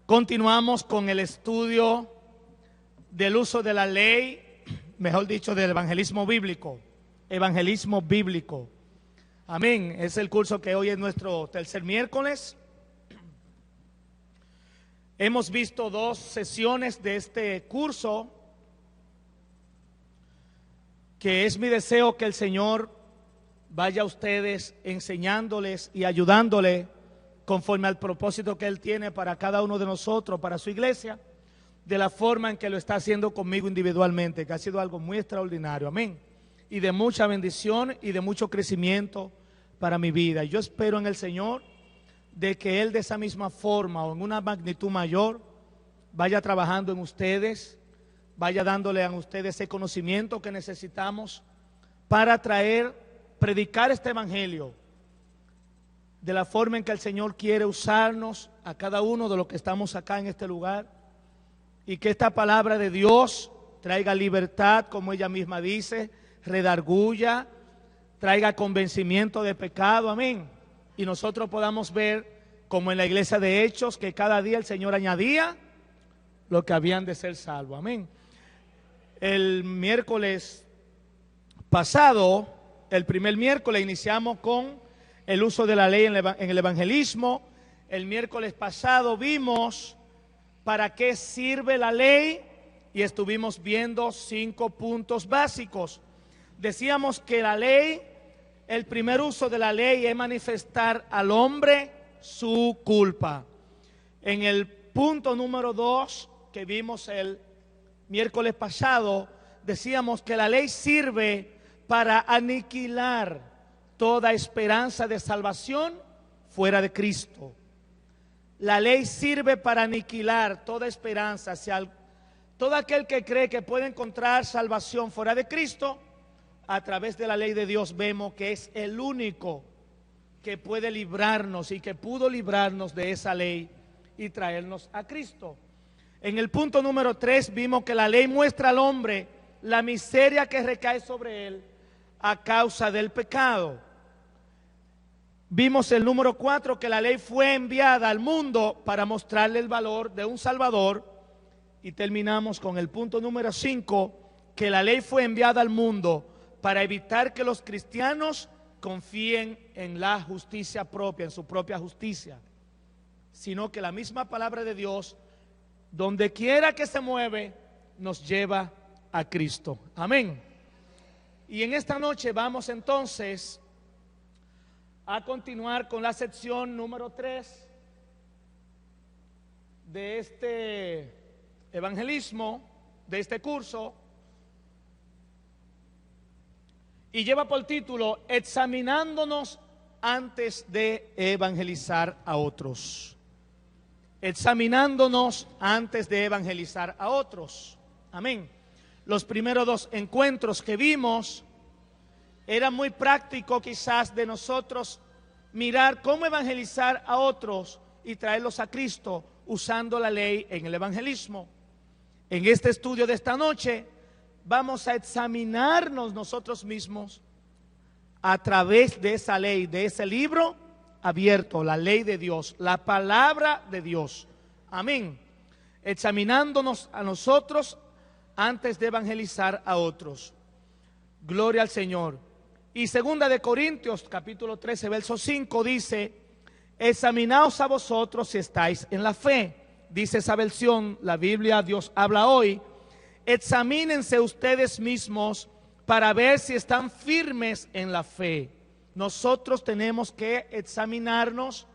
Continuamos con el estudio del uso de la ley, mejor dicho, del evangelismo bíblico. Evangelismo bíblico. Amén. Es el curso que hoy es nuestro tercer miércoles. Hemos visto 2 sesiones de este curso, que es mi deseo que el Señor vaya a ustedes enseñándoles y ayudándoles conforme al propósito que Él tiene para cada uno de nosotros, para su iglesia, de la forma en que lo está haciendo conmigo individualmente, que ha sido algo muy extraordinario, amén, y de mucha bendición y de mucho crecimiento para mi vida. Yo espero en el Señor de que Él de esa misma forma o en una magnitud mayor vaya trabajando en ustedes, vaya dándole a ustedes ese conocimiento que necesitamos para predicar este evangelio de la forma en que el Señor quiere usarnos a cada uno de los que estamos acá en este lugar, y que esta palabra de Dios traiga libertad, como ella misma dice, redarguya, traiga convencimiento de pecado, amén, y nosotros podamos ver, como en la iglesia de Hechos, que cada día el Señor añadía lo que habían de ser salvos, amén. El miércoles pasado, el primer miércoles, iniciamos con el uso de la ley en el evangelismo. El miércoles pasado vimos para qué sirve la ley y estuvimos viendo 5 puntos básicos. Decíamos que la ley, el primer uso de la ley es manifestar al hombre su culpa. En el punto número 2 que vimos el miércoles pasado, decíamos que la ley sirve para aniquilar toda esperanza de salvación fuera de Cristo. La ley sirve para aniquilar toda esperanza. Todo aquel que cree que puede encontrar salvación fuera de Cristo, a través de la ley de Dios vemos que es el único que puede librarnos y que pudo librarnos de esa ley y traernos a Cristo. En el punto número 3 vimos que la ley muestra al hombre la miseria que recae sobre él a causa del pecado. Vimos el número 4, que la ley fue enviada al mundo para mostrarle el valor de un Salvador. Y terminamos con el punto número 5, que la ley fue enviada al mundo para evitar que los cristianos confíen en la justicia propia, en su propia justicia, sino que la misma palabra de Dios, donde quiera que se mueve, nos lleva a Cristo. Amén. Y en esta noche vamos entonces a continuar con la sección número 3 de este evangelismo, de este curso, y lleva por título Examinándonos antes de evangelizar a otros. Examinándonos antes de evangelizar a otros. Amén. Los primeros 2 encuentros que vimos, era muy práctico quizás de nosotros mirar cómo evangelizar a otros y traerlos a Cristo usando la ley en el evangelismo. En este estudio de esta noche vamos a examinarnos nosotros mismos a través de esa ley, de ese libro abierto, la ley de Dios, la palabra de Dios. Amén. Examinándonos a nosotros antes de evangelizar a otros. Gloria al Señor. Y 2 de Corintios, capítulo 13, verso 5, dice: examinaos a vosotros si estáis en la fe. Dice esa versión, la Biblia Dios habla hoy. Examínense ustedes mismos para ver si están firmes en la fe. Nosotros tenemos que examinarnos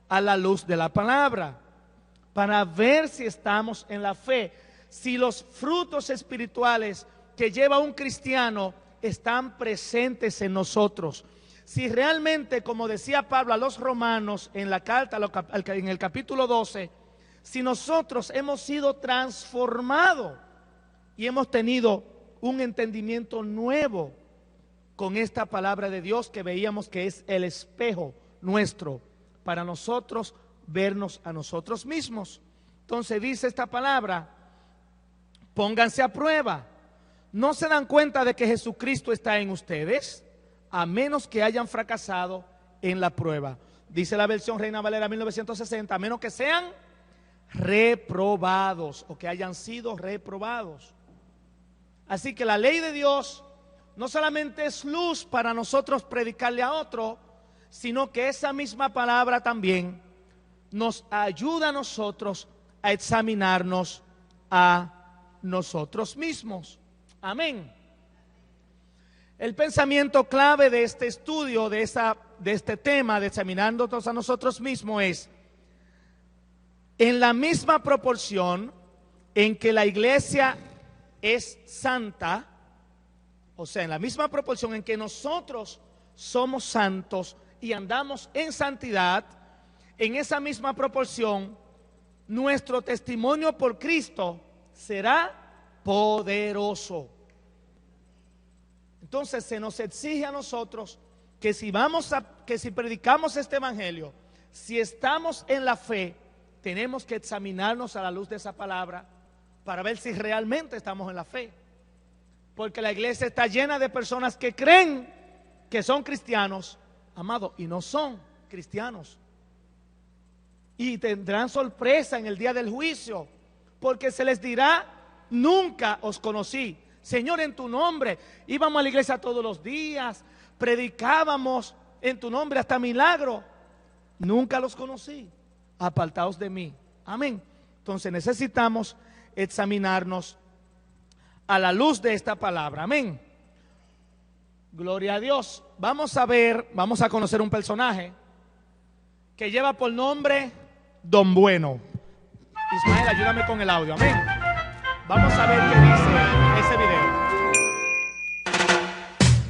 a la luz de la palabra para ver si estamos en la fe, si los frutos espirituales que lleva un cristiano están presentes en nosotros. Si realmente, como decía Pablo a los romanos en la carta, en el capítulo 12, si nosotros hemos sido transformados y hemos tenido un entendimiento nuevo con esta palabra de Dios, que veíamos que es el espejo nuestro para nosotros vernos a nosotros mismos. Entonces dice esta palabra: pónganse a prueba. ¿No se dan cuenta de que Jesucristo está en ustedes? A menos que hayan fracasado en la prueba. Dice la versión Reina Valera 1960, a menos que sean reprobados o que hayan sido reprobados. Así que la ley de Dios no solamente es luz para nosotros predicarle a otro, sino que esa misma palabra también nos ayuda a nosotros a examinarnos a nosotros mismos. Amén. El pensamiento clave de este estudio, de este tema de examinándonos a nosotros mismos es: en la misma proporción en que la iglesia es santa, o sea, en la misma proporción en que nosotros somos santos y andamos en santidad, en esa misma proporción nuestro testimonio por Cristo será poderoso. Entonces se nos exige a nosotros que si predicamos este evangelio, si estamos en la fe, tenemos que examinarnos a la luz de esa palabra para ver si realmente estamos en la fe. Porque la iglesia está llena de personas que creen que son cristianos, amados, y no son cristianos. Y tendrán sorpresa en el día del juicio, porque se les dirá: nunca os conocí. Señor, en tu nombre íbamos a la iglesia todos los días, predicábamos en tu nombre hasta milagro. Nunca los conocí, apartaos de mí. Amén. Entonces necesitamos examinarnos a la luz de esta palabra. Amén. Gloria a Dios. Vamos a conocer un personaje que lleva por nombre Don Bueno. Ismael, ayúdame con el audio. Amén. Vamos a ver qué dice ese video.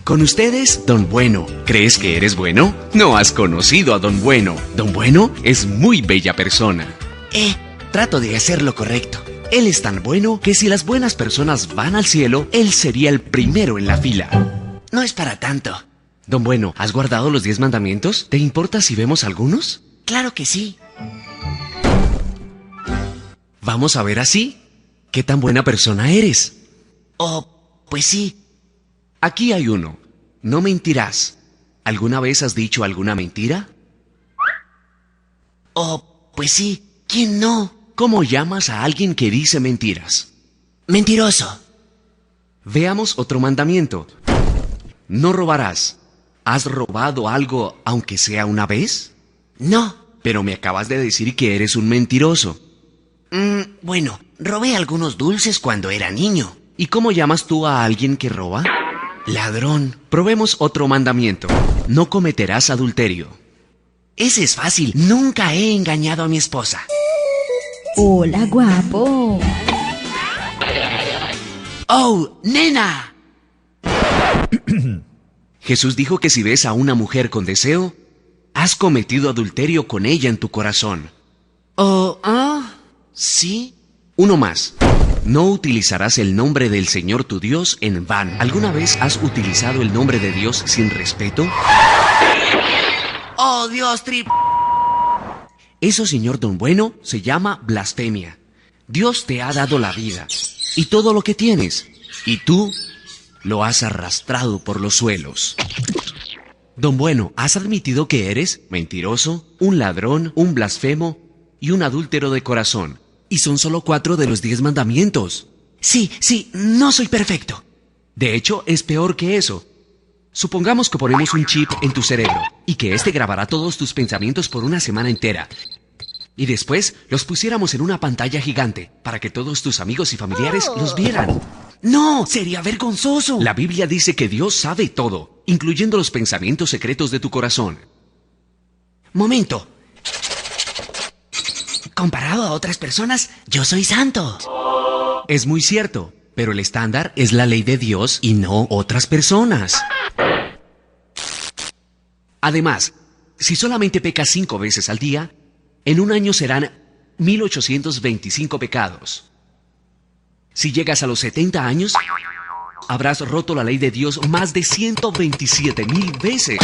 Con ustedes, Don Bueno. ¿Crees que eres bueno? No has conocido a Don Bueno. Don Bueno es muy bella persona. Trato de hacer lo correcto. Él es tan bueno que si las buenas personas van al cielo, él sería el primero en la fila. No es para tanto. Don Bueno, ¿has guardado los 10 mandamientos? ¿Te importa si vemos algunos? Claro que sí. Vamos a ver así. ¿Qué tan buena persona eres? Pues sí. Aquí hay uno. No mentirás. ¿Alguna vez has dicho alguna mentira? Pues sí. ¿Quién no? ¿Cómo llamas a alguien que dice mentiras? Mentiroso. Veamos otro mandamiento. No robarás. ¿Has robado algo aunque sea una vez? No. Pero me acabas de decir que eres un mentiroso. Bueno, robé algunos dulces cuando era niño. ¿Y cómo llamas tú a alguien que roba? Ladrón. Probemos otro mandamiento. No cometerás adulterio. Ese es fácil. Nunca he engañado a mi esposa. Hola, guapo. ¡Oh, nena! Jesús dijo que si ves a una mujer con deseo, has cometido adulterio con ella en tu corazón. ¿Sí? Uno más. No utilizarás el nombre del Señor tu Dios en vano. ¿Alguna vez has utilizado el nombre de Dios sin respeto? ¡Oh, Dios Eso, señor Don Bueno, se llama blasfemia. Dios te ha dado la vida y todo lo que tienes, y tú lo has arrastrado por los suelos. Don Bueno, has admitido que eres mentiroso, un ladrón, un blasfemo y un adúltero de corazón. Y son solo 4 de los 10 mandamientos. Sí, no soy perfecto. De hecho, es peor que eso. Supongamos que ponemos un chip en tu cerebro y que este grabará todos tus pensamientos por una semana entera. Y después los pusiéramos en una pantalla gigante para que todos tus amigos y familiares los vieran. ¡No! ¡Sería vergonzoso! La Biblia dice que Dios sabe todo, incluyendo los pensamientos secretos de tu corazón. Momento. Comparado a otras personas, yo soy santo. Es muy cierto, pero el estándar es la ley de Dios y no otras personas. Además, si solamente pecas 5 veces al día, en un año serán 1825 pecados. Si llegas a los 70 años, habrás roto la ley de Dios más de 127,000 veces.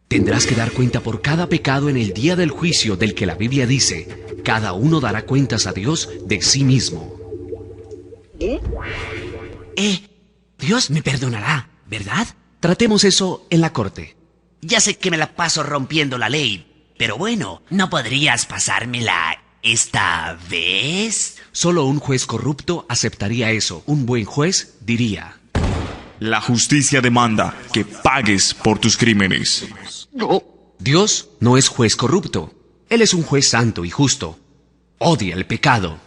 Tendrás que dar cuenta por cada pecado en el día del juicio del que la Biblia dice, cada uno dará cuentas a Dios de sí mismo. Dios me perdonará, ¿verdad? Tratemos eso en la corte. Ya sé que me la paso rompiendo la ley, pero bueno, ¿no podrías pasármela ¿Esta vez? Solo un juez corrupto aceptaría eso. Un buen juez diría: La justicia demanda que pagues por tus crímenes. Dios no es juez corrupto. Él es un juez santo y justo. Odia el pecado.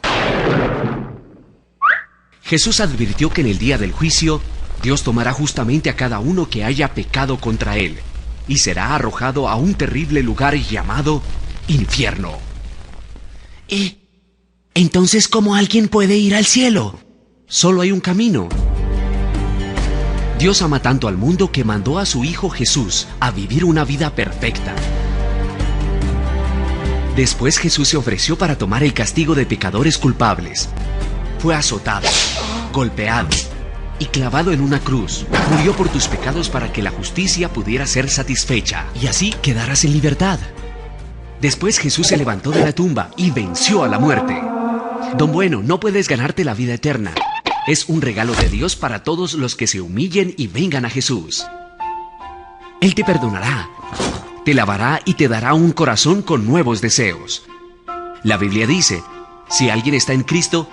Jesús advirtió que en el día del juicio, Dios tomará justamente a cada uno que haya pecado contra él y será arrojado a un terrible lugar llamado infierno. Entonces, ¿cómo alguien puede ir al cielo? Solo hay un camino. Dios ama tanto al mundo que mandó a su Hijo Jesús a vivir una vida perfecta. Después Jesús se ofreció para tomar el castigo de pecadores culpables. Fue azotado, golpeado y clavado en una cruz. Murió por tus pecados para que la justicia pudiera ser satisfecha y así quedaras en libertad. Después Jesús se levantó de la tumba y venció a la muerte. Don Bueno, no puedes ganarte la vida eterna. Es un regalo de Dios para todos los que se humillen y vengan a Jesús. Él te perdonará, te lavará y te dará un corazón con nuevos deseos. La Biblia dice, si alguien está en Cristo,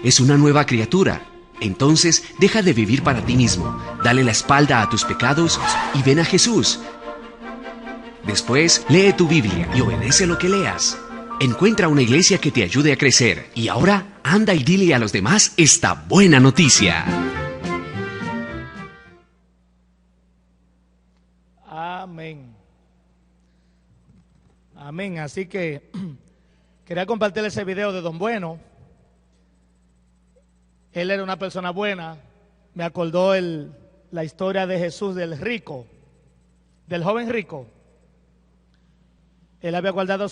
es una nueva criatura. Entonces, deja de vivir para ti mismo, dale la espalda a tus pecados y ven a Jesús. Después, lee tu Biblia y obedece lo que leas. Encuentra una iglesia que te ayude a crecer. Y ahora, anda y dile a los demás esta buena noticia. Amén. Amén. Así que quería compartir ese video de Don Bueno. Él era una persona buena. Me acordó la historia de Jesús del rico, del joven rico. Él había guardado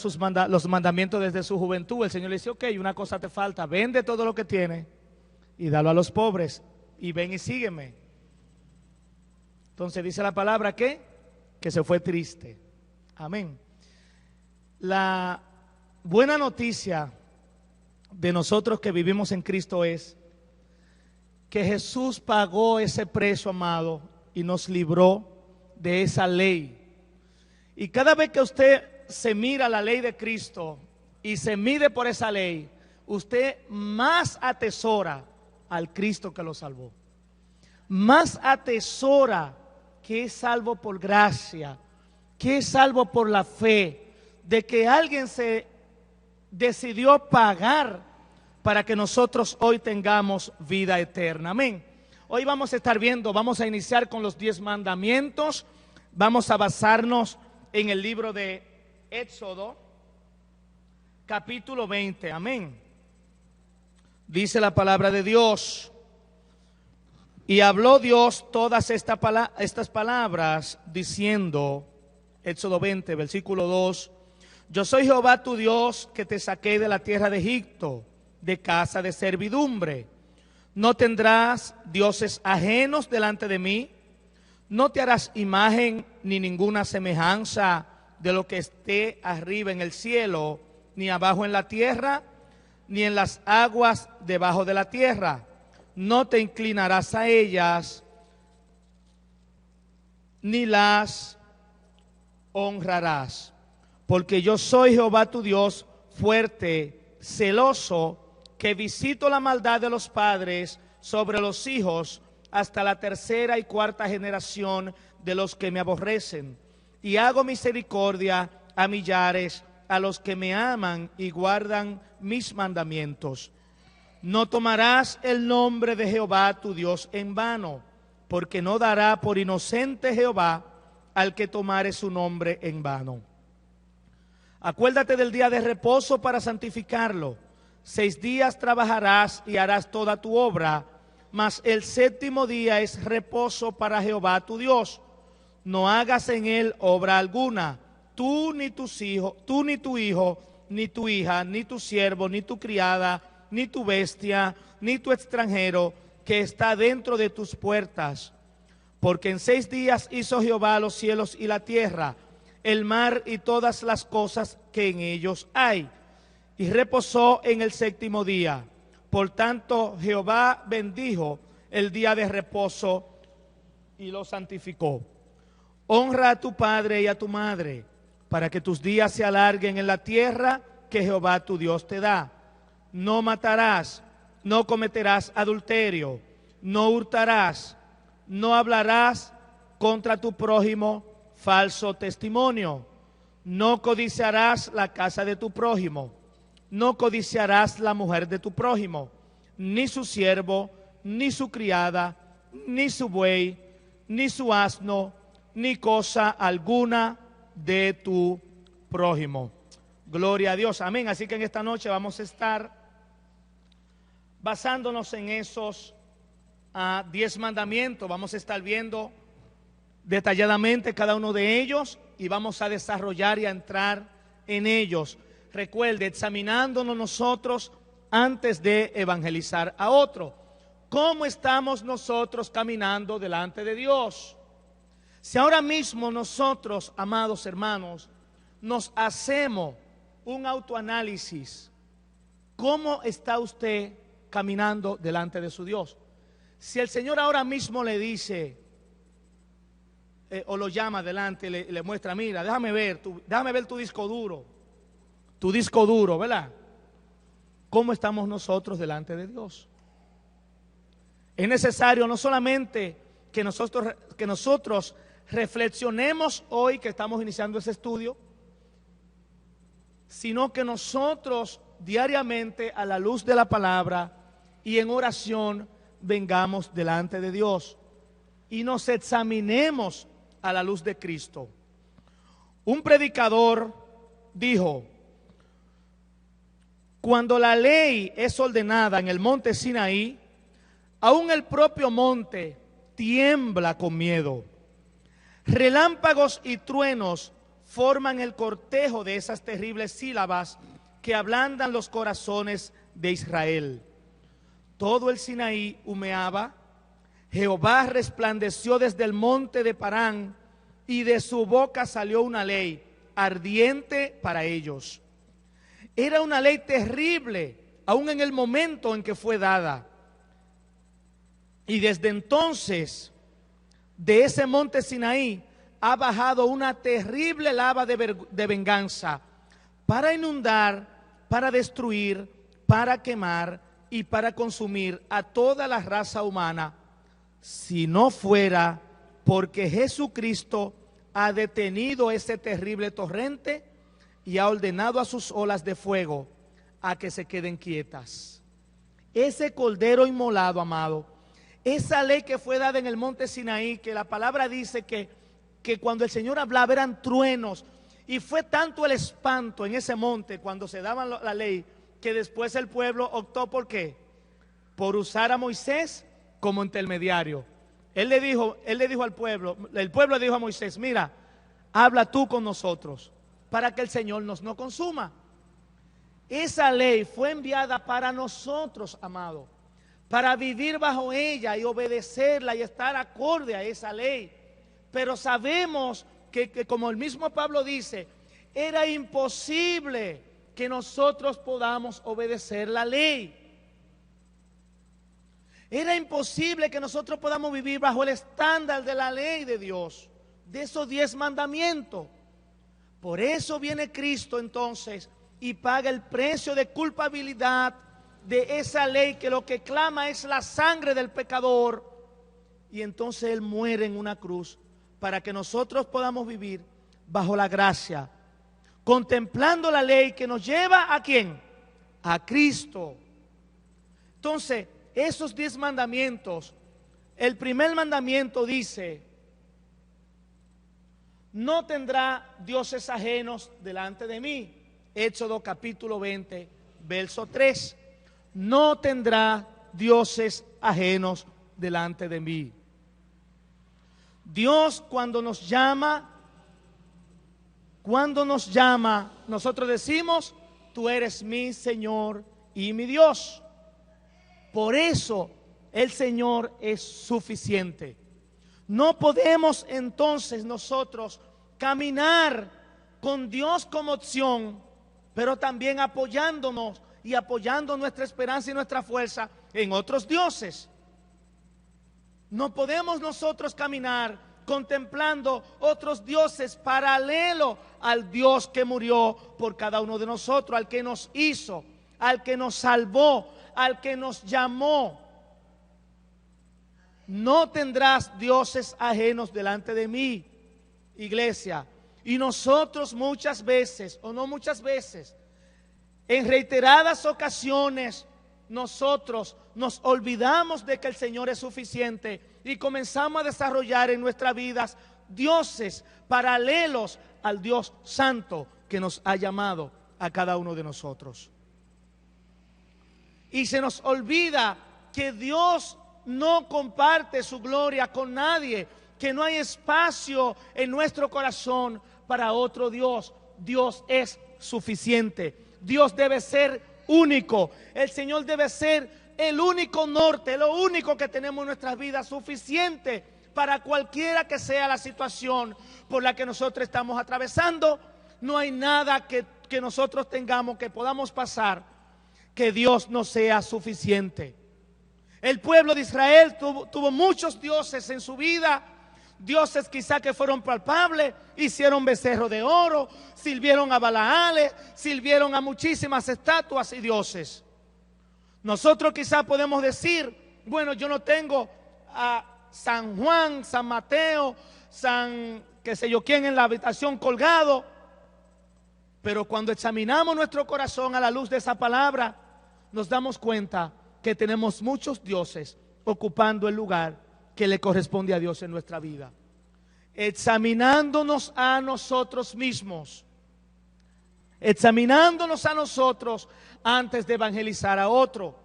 los mandamientos desde su juventud. El Señor le dice, ok, una cosa te falta, vende todo lo que tienes y dalo a los pobres y ven y sígueme. Entonces dice la palabra que se fue triste. Amén. La buena noticia de nosotros que vivimos en Cristo es que Jesús pagó ese precio, amado, y nos libró de esa ley. Y cada vez que usted se mira la ley de Cristo y se mide por esa ley, usted más atesora al Cristo que lo salvó. Más atesora que es salvo por gracia, que es salvo por la fe, de que alguien se decidió pagar para que nosotros hoy tengamos vida eterna. Amén. Hoy vamos a estar viendo, vamos a iniciar con los 10 mandamientos. Vamos a basarnos en el libro de Éxodo, capítulo 20. Amén. Dice la palabra de Dios. Y habló Dios todas estas palabras diciendo, Éxodo 20, versículo 2, yo soy Jehová tu Dios que te saqué de la tierra de Egipto, de casa de servidumbre. No tendrás dioses ajenos delante de mí, no te harás imagen ni ninguna semejanza de lo que esté arriba en el cielo, ni abajo en la tierra, ni en las aguas debajo de la tierra. No te inclinarás a ellas, ni las honrarás. Porque yo soy Jehová tu Dios, fuerte, celoso, que visito la maldad de los padres sobre los hijos hasta la tercera y cuarta generación de los que me aborrecen. Y hago misericordia a millares, a los que me aman y guardan mis mandamientos. No tomarás el nombre de Jehová tu Dios en vano, porque no dará por inocente Jehová al que tomare su nombre en vano. Acuérdate del día de reposo para santificarlo. 6 días trabajarás y harás toda tu obra, mas el 7º día es reposo para Jehová tu Dios. No hagas en él obra alguna, tú ni tus hijos, tú ni tu hijo, ni tu hija, ni tu siervo, ni tu criada, ni tu bestia, ni tu extranjero que está dentro de tus puertas. Porque en 6 días hizo Jehová los cielos y la tierra, el mar y todas las cosas que en ellos hay, y reposó en el 7º día. Por tanto, Jehová bendijo el día de reposo y lo santificó. Honra a tu padre y a tu madre, para que tus días se alarguen en la tierra que Jehová tu Dios te da. No matarás, no cometerás adulterio, no hurtarás, no hablarás contra tu prójimo falso testimonio, no codiciarás la casa de tu prójimo, no codiciarás la mujer de tu prójimo, ni su siervo, ni su criada, ni su buey, ni su asno, ni cosa alguna de tu prójimo. Gloria a Dios, amén. Así que en esta noche vamos a estar basándonos en esos 10 mandamientos. Vamos a estar viendo detalladamente cada uno de ellos y vamos a desarrollar y a entrar en ellos. Recuerde, examinándonos nosotros antes de evangelizar a otro. ¿Cómo estamos nosotros caminando delante de Dios? Si ahora mismo nosotros, amados hermanos, nos hacemos un autoanálisis, ¿cómo está usted caminando delante de su Dios? Si el Señor ahora mismo le dice, o lo llama adelante y le muestra, mira, déjame ver tu disco duro, ¿verdad? ¿Cómo estamos nosotros delante de Dios? Es necesario no solamente que nosotros reflexionemos hoy que estamos iniciando ese estudio, sino que nosotros diariamente a la luz de la palabra y en oración vengamos delante de Dios y nos examinemos a la luz de Cristo. Un predicador dijo: cuando la ley es ordenada en el monte Sinaí, aún el propio monte tiembla con miedo. Relámpagos y truenos forman el cortejo de esas terribles sílabas que ablandan los corazones de Israel. Todo el Sinaí humeaba, Jehová resplandeció desde el monte de Parán, y de su boca salió una ley ardiente para ellos. Era una ley terrible, aún en el momento en que fue dada. Y desde entonces, de ese monte Sinaí, ha bajado una terrible lava de venganza para inundar, para destruir, para quemar y para consumir a toda la raza humana, si no fuera porque Jesucristo ha detenido ese terrible torrente y ha ordenado a sus olas de fuego a que se queden quietas. Ese cordero inmolado, amado, esa ley que fue dada en el monte Sinaí, que la palabra dice que cuando el Señor hablaba eran truenos, y fue tanto el espanto en ese monte cuando se daba la ley, que después el pueblo optó ¿por qué? Por usar a Moisés como intermediario. Él le dijo al pueblo, el pueblo le dijo a Moisés: mira, habla tú con nosotros para que el Señor nos no consuma. Esa ley fue enviada para nosotros, amado, para vivir bajo ella y obedecerla y estar acorde a esa ley. Pero sabemos que como el mismo Pablo dice, era imposible que nosotros podamos obedecer la ley. Era imposible que nosotros podamos vivir bajo el estándar de la ley de Dios, de esos 10 mandamientos. Por eso viene Cristo entonces y paga el precio de culpabilidad de esa ley, que lo que clama es la sangre del pecador. Y entonces Él muere en una cruz para que nosotros podamos vivir bajo la gracia, contemplando la ley que nos lleva ¿a quién? A Cristo. Entonces, esos 10 mandamientos, el primer mandamiento dice: no tendrá dioses ajenos delante de mí. Éxodo capítulo 20, verso 3. No tendrá dioses ajenos delante de mí. Dios cuando nos llama, nosotros decimos: tú eres mi Señor y mi Dios. Por eso el Señor es suficiente. No podemos entonces nosotros caminar con Dios como opción, pero también apoyándonos y apoyando nuestra esperanza y nuestra fuerza en otros dioses. No podemos nosotros caminar contemplando otros dioses paralelo al Dios que murió por cada uno de nosotros, al que nos hizo, al que nos salvó, al que nos llamó. No tendrás dioses ajenos delante de mí, iglesia. Y nosotros muchas veces, o no muchas veces, en reiteradas ocasiones, nosotros nos olvidamos de que el Señor es suficiente y comenzamos a desarrollar en nuestras vidas dioses paralelos al Dios Santo que nos ha llamado a cada uno de nosotros. Y se nos olvida que Dios no comparte su gloria con nadie, que no hay espacio en nuestro corazón para otro Dios. Dios es suficiente. Dios debe ser único. El Señor debe ser el único norte, lo único que tenemos en nuestras vidas, suficiente para cualquiera que sea la situación por la que nosotros estamos atravesando. No hay nada que nosotros tengamos, que podamos pasar, que Dios no sea suficiente. El pueblo de Israel tuvo muchos dioses en su vida, dioses quizá que fueron palpables, hicieron becerro de oro, sirvieron a Balaales, sirvieron a muchísimas estatuas y dioses. Nosotros quizá podemos decir, bueno, yo no tengo a San Juan, San Mateo, San qué sé yo quién en la habitación colgado, pero cuando examinamos nuestro corazón a la luz de esa palabra, nos damos cuenta que tenemos muchos dioses ocupando el lugar que le corresponde a Dios en nuestra vida. Examinándonos a nosotros mismos, examinándonos a nosotros antes de evangelizar a otro.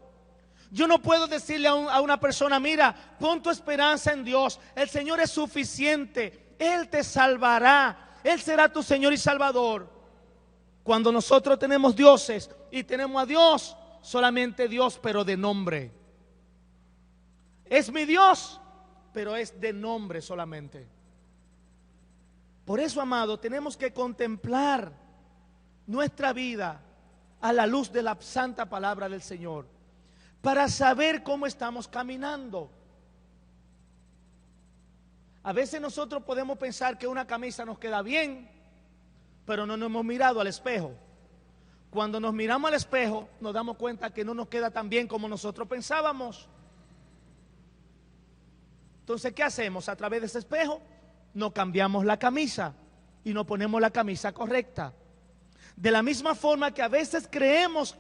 Yo no puedo decirle a una persona, mira, pon tu esperanza en Dios, el Señor es suficiente, Él te salvará, Él será tu Señor y Salvador. Cuando nosotros tenemos dioses y tenemos a Dios, solamente Dios, pero de nombre. Es mi Dios, pero es de nombre solamente. Por eso, amado, tenemos que contemplar nuestra vida a la luz de la santa palabra del Señor, para saber cómo estamos caminando. A veces nosotros podemos pensar que una camisa nos queda bien, pero no nos hemos mirado al espejo. Cuando nos miramos al espejo, nos damos cuenta que no nos queda tan bien como nosotros pensábamos. Entonces, ¿qué hacemos? A través de ese espejo, nos cambiamos la camisa y nos ponemos la camisa correcta. De la misma forma que a veces creemos,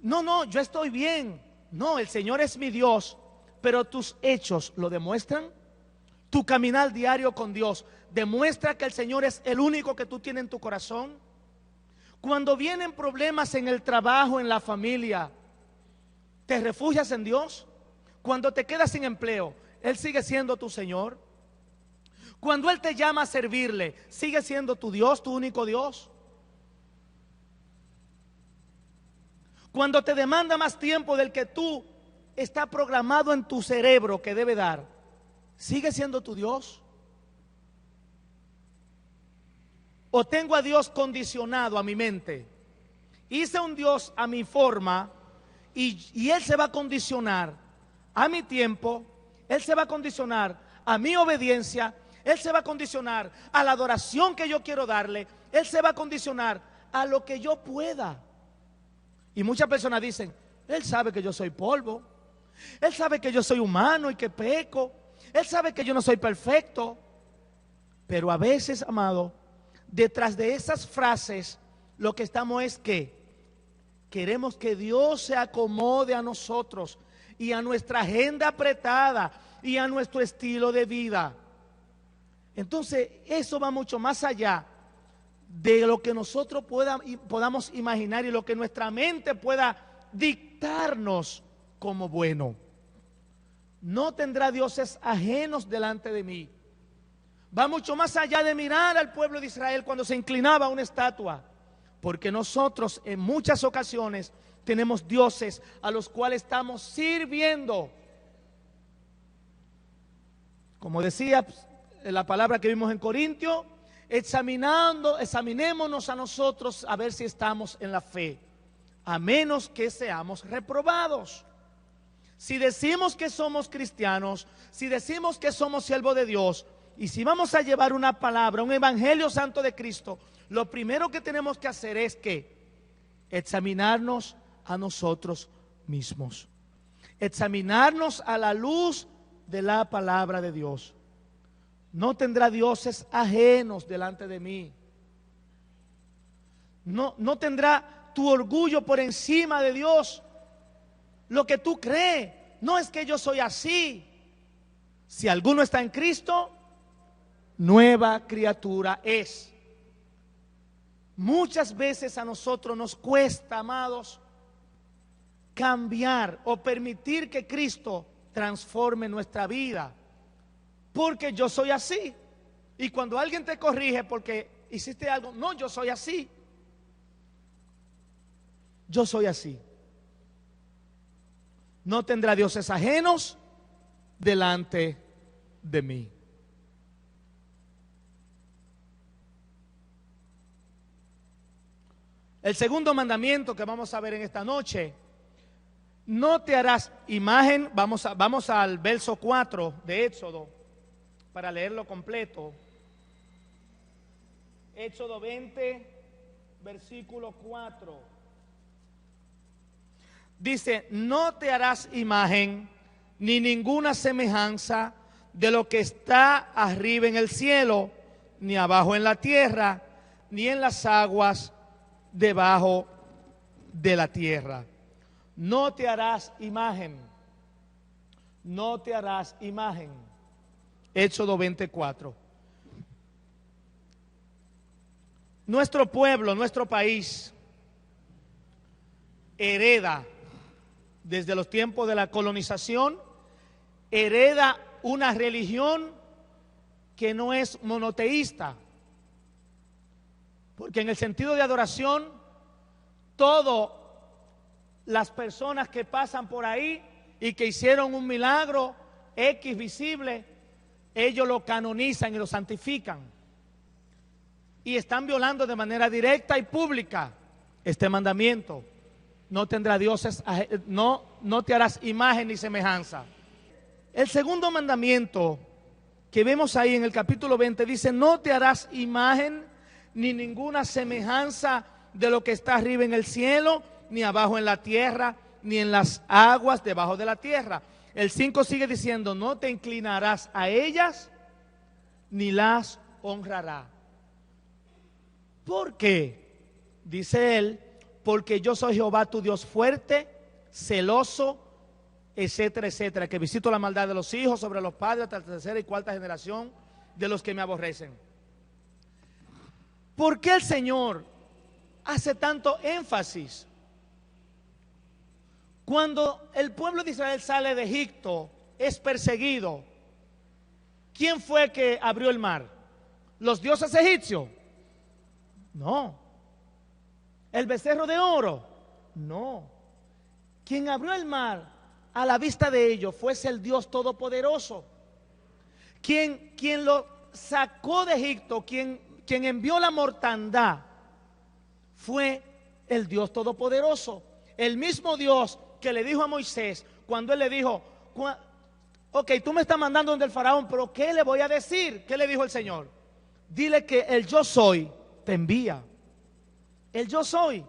no, yo estoy bien. No, el Señor es mi Dios, pero tus hechos lo demuestran. Tu caminar diario con Dios demuestra que el Señor es el único que tú tienes en tu corazón. Cuando vienen problemas en el trabajo, en la familia, ¿te refugias en Dios? Cuando te quedas sin empleo, Él sigue siendo tu Señor. Cuando Él te llama a servirle, ¿sigue siendo tu Dios, tu único Dios? Cuando te demanda más tiempo del que tú está programado en tu cerebro que debe dar, ¿sigue siendo tu Dios? ¿O tengo a Dios condicionado a mi mente? Hice un Dios a mi forma y Él se va a condicionar a mi tiempo, Él se va a condicionar a mi obediencia, Él se va a condicionar a la adoración que yo quiero darle, Él se va a condicionar a lo que yo pueda. Y muchas personas dicen, Él sabe que yo soy polvo, Él sabe que yo soy humano y que peco, Él sabe que yo no soy perfecto. Pero a veces, amado, detrás de esas frases, lo que estamos es que queremos que Dios se acomode a nosotros y a nuestra agenda apretada y a nuestro estilo de vida. Entonces, eso va mucho más allá de lo que nosotros podamos imaginar y lo que nuestra mente pueda dictarnos como bueno. No tendrá dioses ajenos delante de mí. Va mucho más allá de mirar al pueblo de Israel cuando se inclinaba a una estatua, porque nosotros en muchas ocasiones tenemos dioses a los cuales estamos sirviendo. Como decía la palabra que vimos en Corintios, examinémonos a nosotros a ver si estamos en la fe, a menos que seamos reprobados. Si decimos que somos cristianos, si decimos que somos siervos de Dios, Y si vamos a llevar una palabra, un evangelio santo de Cristo, lo primero que tenemos que hacer es que examinarnos a nosotros mismos. Examinarnos a la luz de la palabra de Dios. No tendrá dioses ajenos delante de mí. No tendrá tu orgullo por encima de Dios. Lo que tú crees, no es que yo soy así. Si alguno está en Cristo, nueva criatura es. Muchas veces a nosotros nos cuesta, amados, cambiar o permitir que Cristo transforme nuestra vida. Porque yo soy así. Y cuando alguien te corrige porque hiciste algo, no, yo soy así. Yo soy así. No tendrá dioses ajenos delante de mí. El segundo mandamiento que vamos a ver en esta noche: no te harás imagen. Vamos al verso 4 de Éxodo para leerlo completo. Éxodo 20, versículo 4. Dice: no te harás imagen ni ninguna semejanza de lo que está arriba en el cielo, ni abajo en la tierra, ni en las aguas debajo de la tierra. No te harás imagen. No te harás imagen. Éxodo 24. Nuestro pueblo, nuestro país, hereda desde los tiempos de la colonización, hereda una religión que no es monoteísta. Porque en el sentido de adoración, todas las personas que pasan por ahí y que hicieron un milagro X visible, ellos lo canonizan y lo santifican. Y están violando de manera directa y pública este mandamiento. No tendrá dioses, no te harás imagen ni semejanza. El segundo mandamiento que vemos ahí en el capítulo 20 dice: no te harás imagen ni ninguna semejanza de lo que está arriba en el cielo, ni abajo en la tierra, ni en las aguas debajo de la tierra. El 5 sigue diciendo: no te inclinarás a ellas, ni las honrarás. ¿Por qué? Dice él: porque yo soy Jehová tu Dios fuerte, celoso, etcétera, etcétera, que visito la maldad de los hijos sobre los padres hasta la tercera y cuarta generación de los que me aborrecen. ¿Por qué el Señor hace tanto énfasis? Cuando el pueblo de Israel sale de Egipto, es perseguido. ¿Quién fue que abrió el mar? ¿Los dioses egipcios? No. ¿El becerro de oro? No. Quien abrió el mar a la vista de ellos fue el Dios Todopoderoso. Quien lo sacó de Egipto, quien envió la mortandad, fue el Dios Todopoderoso. El mismo Dios que le dijo a Moisés, cuando él le dijo: ok, tú me estás mandando donde el faraón, pero ¿qué le voy a decir? ¿Qué le dijo el Señor? Dile que el yo soy te envía. El yo soy.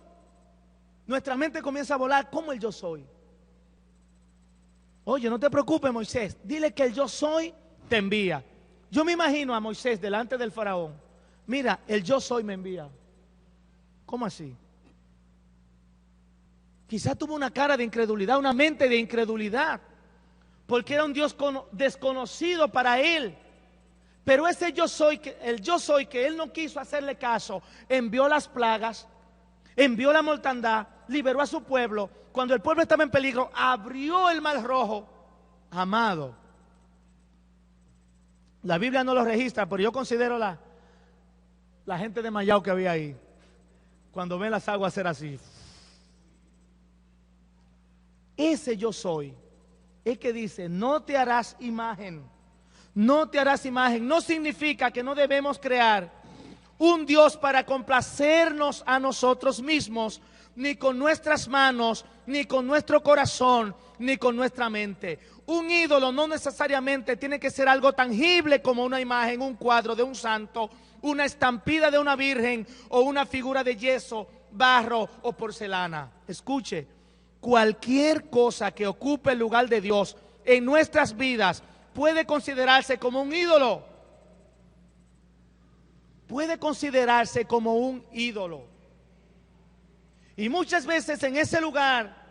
Nuestra mente comienza a volar como el yo soy. Oye, no te preocupes, Moisés, dile que el yo soy te envía. Yo me imagino a Moisés delante del faraón: mira, el yo soy me envía. ¿Cómo así? Quizá tuvo una cara de incredulidad, una mente de incredulidad, porque era un Dios desconocido para él. Pero ese yo soy, el yo soy que él no quiso hacerle caso, envió las plagas, envió la mortandad, liberó a su pueblo. Cuando el pueblo estaba en peligro, abrió el mar rojo. Amado, la Biblia no lo registra, pero yo considero la gente de Mayao que había ahí, cuando ven las aguas ser así. Ese yo soy es que dice: no te harás imagen. No te harás imagen. No significa que no debemos crear un Dios para complacernos a nosotros mismos, ni con nuestras manos, ni con nuestro corazón, ni con nuestra mente. Un ídolo no necesariamente tiene que ser algo tangible como una imagen, un cuadro de un santo, una estampida de una virgen o una figura de yeso, barro o porcelana. Escuche, cualquier cosa que ocupe el lugar de Dios en nuestras vidas puede considerarse como un ídolo. Puede considerarse como un ídolo. Y muchas veces en ese lugar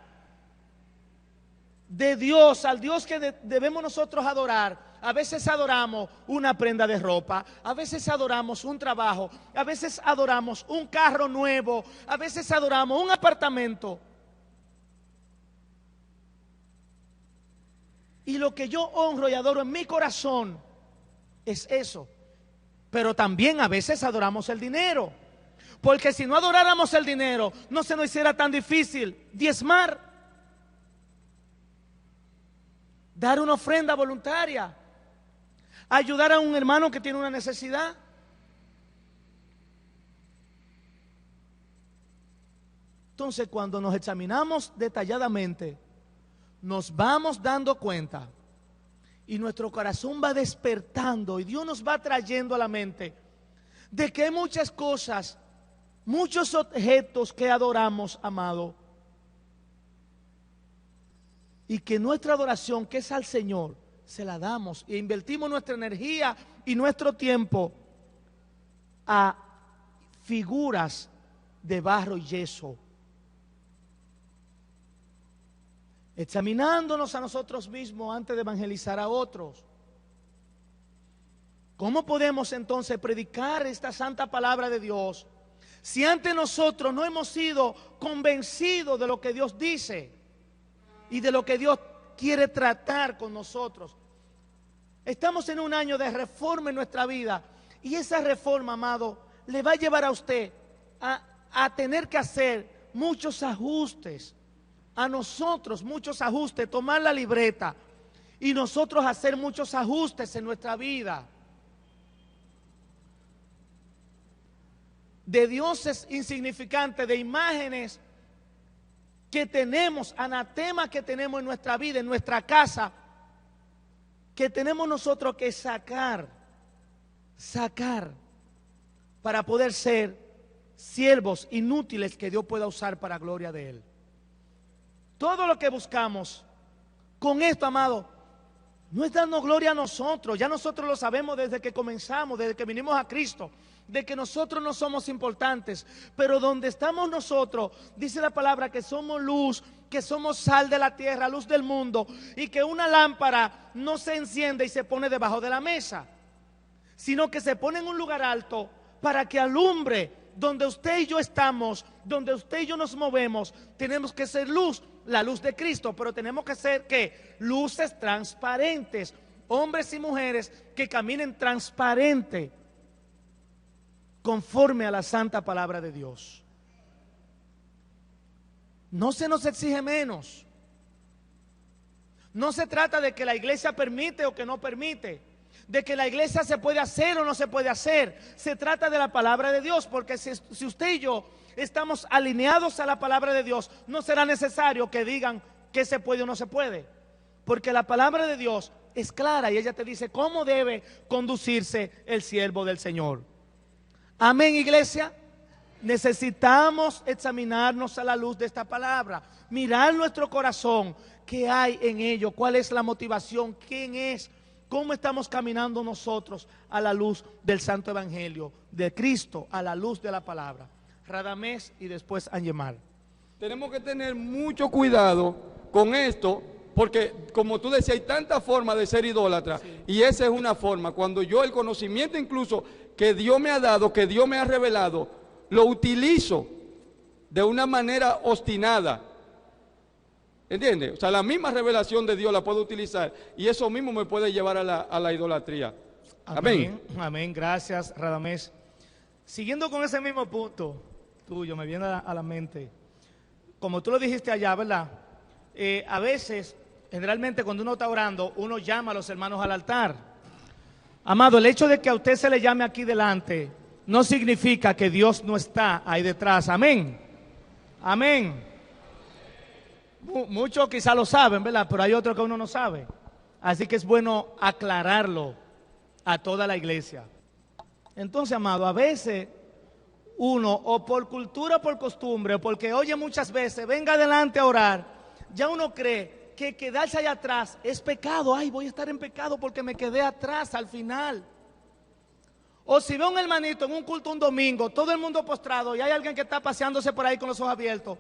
de Dios, al Dios que debemos nosotros adorar, a veces adoramos una prenda de ropa, a veces adoramos un trabajo, a veces adoramos un carro nuevo, a veces adoramos un apartamento. Y lo que yo honro y adoro en mi corazón es eso. Pero también a veces adoramos el dinero. Porque si no adoráramos el dinero, no se nos hiciera tan difícil diezmar, dar una ofrenda voluntaria, ayudar a un hermano que tiene una necesidad. Entonces, cuando nos examinamos detalladamente, nos vamos dando cuenta y nuestro corazón va despertando y Dios nos va trayendo a la mente de que hay muchas cosas, muchos objetos que adoramos, amado, y que nuestra adoración, que es al Señor, se la damos e invertimos nuestra energía y nuestro tiempo a figuras de barro y yeso. Examinándonos a nosotros mismos antes de evangelizar a otros. ¿Cómo podemos entonces predicar esta santa palabra de Dios si antes nosotros no hemos sido convencidos de lo que Dios dice y de lo que Dios quiere tratar con nosotros? Estamos en un año de reforma en nuestra vida y esa reforma, amado, le va a llevar a usted a tener que hacer muchos ajustes. A nosotros muchos ajustes, tomar la libreta y nosotros hacer muchos ajustes en nuestra vida. De dioses insignificantes, de imágenes que tenemos, anatemas que tenemos en nuestra vida, en nuestra casa, que tenemos nosotros que sacar para poder ser siervos inútiles que Dios pueda usar para gloria de Él. Todo lo que buscamos con esto, amado, no es darnos gloria a nosotros. Ya nosotros lo sabemos desde que comenzamos, desde que vinimos a Cristo, de que nosotros no somos importantes. Pero donde estamos nosotros, dice la palabra que somos luz, que somos sal de la tierra, luz del mundo, y que una lámpara no se enciende y se pone debajo de la mesa, sino que se pone en un lugar alto para que alumbre. Donde usted y yo estamos, donde usted y yo nos movemos, tenemos que ser luz, la luz de Cristo, pero tenemos que ser ¿qué? Luces transparentes, hombres y mujeres que caminen transparente, conforme a la santa palabra de Dios. No se nos exige menos. No se trata de que la iglesia permite o que no permite, de que la iglesia se puede hacer o no se puede hacer. Se trata de la palabra de Dios, porque si usted y yo estamos alineados a la palabra de Dios, no será necesario que digan que se puede o no se puede, porque la palabra de Dios es clara y ella te dice cómo debe conducirse el siervo del Señor. Amén, iglesia. Necesitamos examinarnos a la luz de esta palabra, mirar nuestro corazón, qué hay en ello, cuál es la motivación, quién es. ¿Cómo estamos caminando nosotros a la luz del Santo Evangelio de Cristo, a la luz de la palabra? Radamés y después Anyemar. Tenemos que tener mucho cuidado con esto, porque como tú decías, hay tantas formas de ser idólatra, sí. Y esa es una forma. Cuando yo el conocimiento incluso que Dios me ha dado, que Dios me ha revelado, lo utilizo de una manera obstinada. ¿Entiendes? O sea, la misma revelación de Dios la puedo utilizar y eso mismo me puede llevar a la idolatría. Amén. Amén. Gracias, Radamés. Siguiendo con ese mismo punto tuyo, me viene a la mente, como tú lo dijiste allá, ¿verdad? A veces, generalmente cuando uno está orando, uno llama a los hermanos al altar. Amado, el hecho de que a usted se le llame aquí delante no significa que Dios no está ahí detrás. Amén. Amén. Muchos quizás lo saben, ¿verdad? Pero hay otros que uno no sabe. Así que es bueno aclararlo a toda la iglesia. Entonces, amado, a veces uno, o por cultura o por costumbre, o porque oye muchas veces, venga adelante a orar, ya uno cree que quedarse allá atrás es pecado. Ay, voy a estar en pecado porque me quedé atrás al final. O si ve un hermanito en un culto un domingo, todo el mundo postrado y hay alguien que está paseándose por ahí con los ojos abiertos,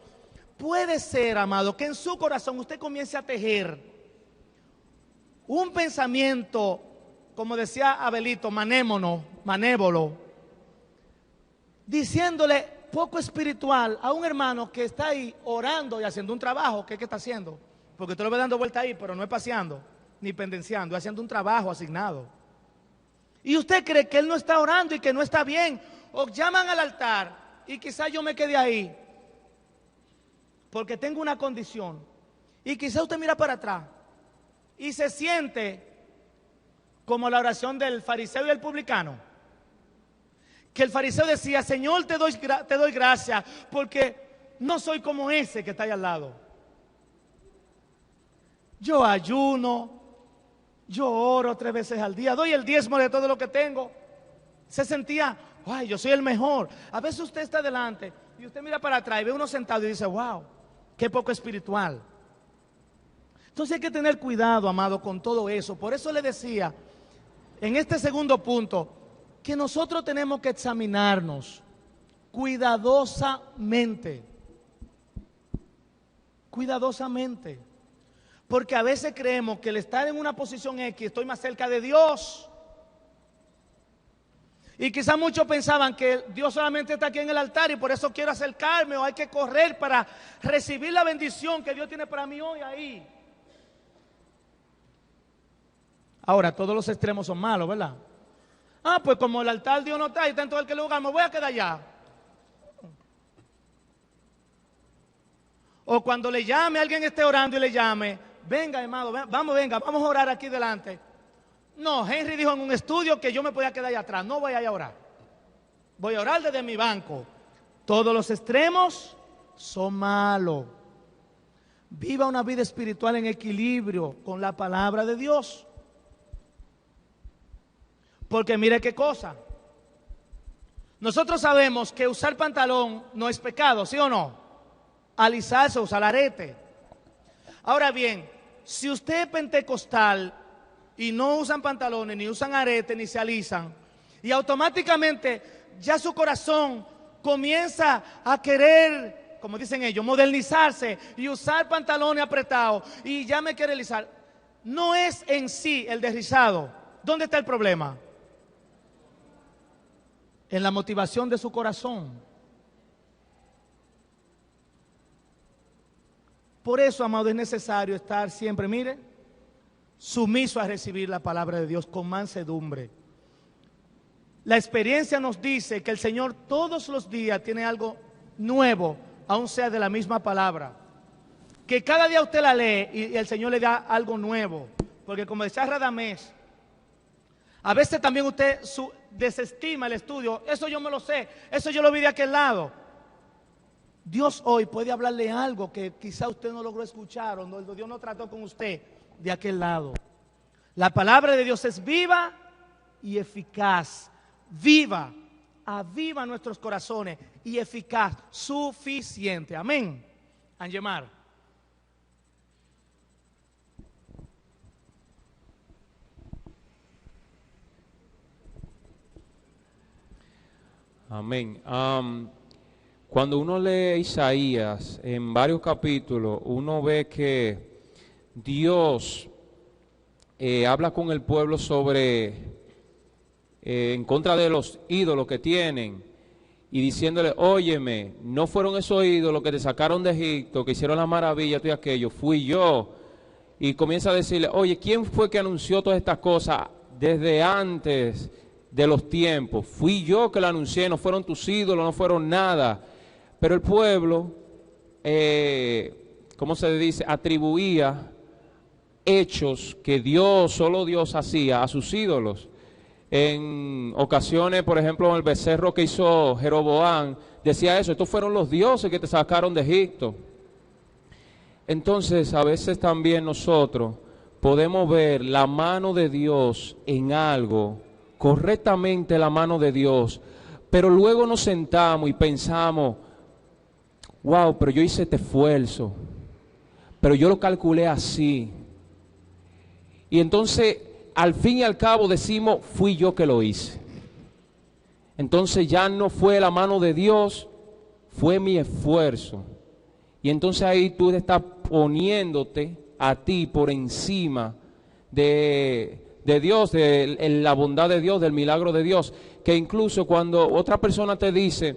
puede ser, amado, que en su corazón usted comience a tejer un pensamiento, como decía Abelito, manévolo, diciéndole poco espiritual a un hermano que está ahí orando y haciendo un trabajo. ¿Qué está haciendo? Porque usted lo ve dando vuelta ahí, pero no es paseando ni pendenciando, es haciendo un trabajo asignado. Y usted cree que él no está orando y que no está bien, o llaman al altar y quizás yo me quede ahí porque tengo una condición, y quizás usted mira para atrás y se siente como la oración del fariseo y el publicano, que el fariseo decía: Señor, te doy gracias porque no soy como ese que está ahí al lado. Yo ayuno, yo oro 3 veces al día, doy el diezmo de todo lo que tengo. Se sentía, ay, yo soy el mejor. A veces usted está delante y usted mira para atrás y ve uno sentado y dice: wow, qué poco espiritual. Entonces hay que tener cuidado, amado, con todo eso. Por eso le decía, en este segundo punto, que nosotros tenemos que examinarnos cuidadosamente. Cuidadosamente. Porque a veces creemos que el estar en una posición X estoy más cerca de Dios. Y quizás muchos pensaban que Dios solamente está aquí en el altar y por eso quiero acercarme, o hay que correr para recibir la bendición que Dios tiene para mí hoy ahí. Ahora, todos los extremos son malos, ¿verdad? Ah, pues como el altar Dios no está y está en todo aquel lugar, me voy a quedar allá. O cuando le llame, alguien esté orando y le llame: venga, hermano, vamos a orar aquí delante. No, Henry dijo en un estudio que yo me podía quedar allá atrás. No voy a ir a orar. Voy a orar desde mi banco. Todos los extremos son malos. Viva una vida espiritual en equilibrio con la palabra de Dios. Porque mire qué cosa. Nosotros sabemos que usar pantalón no es pecado, ¿sí o no? Alisarse, usar arete. Ahora bien, si usted es pentecostal y no usan pantalones, ni usan arete, ni se alisan, y automáticamente ya su corazón comienza a querer, como dicen ellos, modernizarse y usar pantalones apretados, y ya me quiere alisar, no es en sí el desrizado. ¿Dónde está el problema? En la motivación de su corazón. Por eso, amado, es necesario estar siempre, mire, sumiso a recibir la palabra de Dios con mansedumbre. La experiencia nos dice que el Señor todos los días tiene algo nuevo, aun sea de la misma palabra. Que cada día usted la lee y el Señor le da algo nuevo. Porque como decía Radamés, a veces también usted desestima el estudio. Eso yo me lo sé, eso yo lo vi de aquel lado. Dios hoy puede hablarle algo que quizá usted no logró escuchar, o no, Dios no trató con usted de aquel lado. La palabra de Dios es viva y eficaz. Viva, aviva nuestros corazones, y eficaz, suficiente. Amén. Angemar. Amén. Cuando uno lee Isaías en varios capítulos, uno ve que Dios habla con el pueblo sobre, en contra de los ídolos que tienen, y diciéndole: óyeme, no fueron esos ídolos que te sacaron de Egipto, que hicieron la maravilla, todo aquello, fui yo. Y comienza a decirle: oye, ¿quién fue que anunció todas estas cosas desde antes de los tiempos? Fui yo que lo anuncié, no fueron tus ídolos, no fueron nada. Pero el pueblo, ¿cómo se dice?, atribuía hechos que Dios, solo Dios hacía a sus ídolos. En ocasiones, por ejemplo, el becerro que hizo Jeroboam decía eso: estos fueron los dioses que te sacaron de Egipto. Entonces, a veces también nosotros podemos ver la mano de Dios en algo, correctamente la mano de Dios, pero luego nos sentamos y pensamos, wow, pero yo hice este esfuerzo, pero yo lo calculé así. Y entonces, al fin y al cabo decimos, fui yo que lo hice. Entonces ya no fue la mano de Dios, fue mi esfuerzo. Y entonces ahí tú estás poniéndote a ti por encima de Dios, de la bondad de Dios, del milagro de Dios. Que incluso cuando otra persona te dice,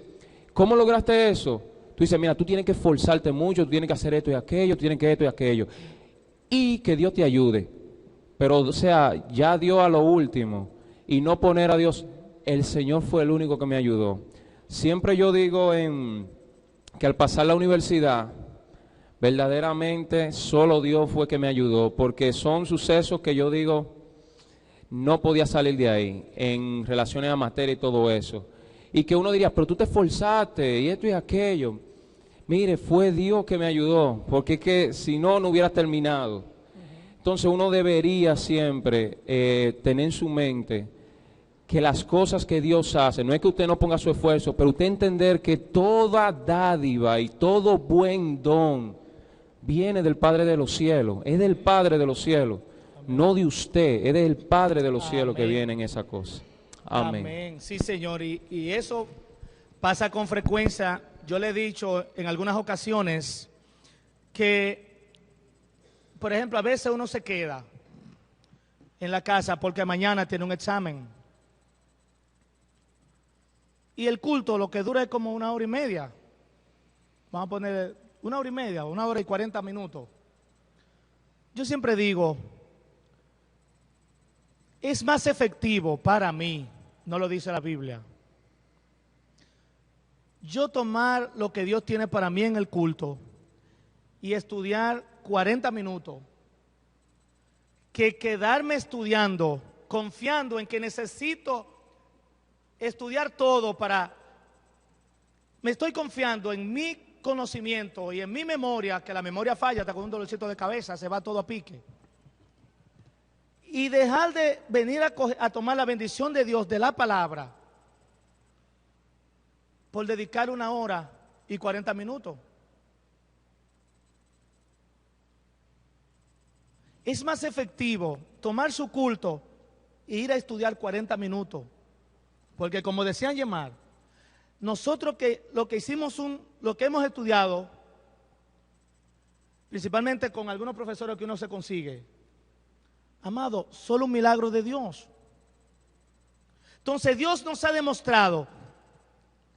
¿cómo lograste eso? Tú dices, mira, tú tienes que esforzarte mucho, tú tienes que hacer esto y aquello, tú tienes que esto y aquello. Y que Dios te ayude. Pero, o sea, ya dio a lo último. Y no poner a Dios, el Señor fue el único que me ayudó. Siempre yo digo que al pasar la universidad, verdaderamente solo Dios fue que me ayudó. Porque son sucesos que yo digo, no podía salir de ahí, en relaciones a materia y todo eso. Y que uno diría, pero tú te esforzaste y esto y aquello. Mire, fue Dios que me ayudó, porque es que si no, no hubiera terminado. Entonces uno debería siempre tener en su mente que las cosas que Dios hace, no es que usted no ponga su esfuerzo, pero usted entender que toda dádiva y todo buen don viene del Padre de los cielos, es del Padre de los cielos, no de usted, es del Padre de los cielos que viene en esa cosa. Amén. Amén. Sí, Señor, y eso pasa con frecuencia. Yo le he dicho en algunas ocasiones que, por ejemplo, a veces uno se queda en la casa porque mañana tiene un examen. Y el culto lo que dura es como 1 hora y media. Vamos a poner 1 hora y media, 1 hora y 40 minutos. Yo siempre digo, es más efectivo para mí, no lo dice la Biblia, yo tomar lo que Dios tiene para mí en el culto y estudiar 40 minutos, que quedarme estudiando, confiando en que necesito estudiar todo me estoy confiando en mi conocimiento y en mi memoria, que la memoria falla, hasta con un dolorcito de cabeza, se va todo a pique. Y dejar de venir a tomar la bendición de Dios de la palabra por dedicar 1 hora y 40 minutos. Es más efectivo tomar su culto e ir a estudiar 40 minutos. Porque como decía Yemar, nosotros lo que hemos estudiado, principalmente con algunos profesores que uno se consigue, amado, solo un milagro de Dios. Entonces Dios nos ha demostrado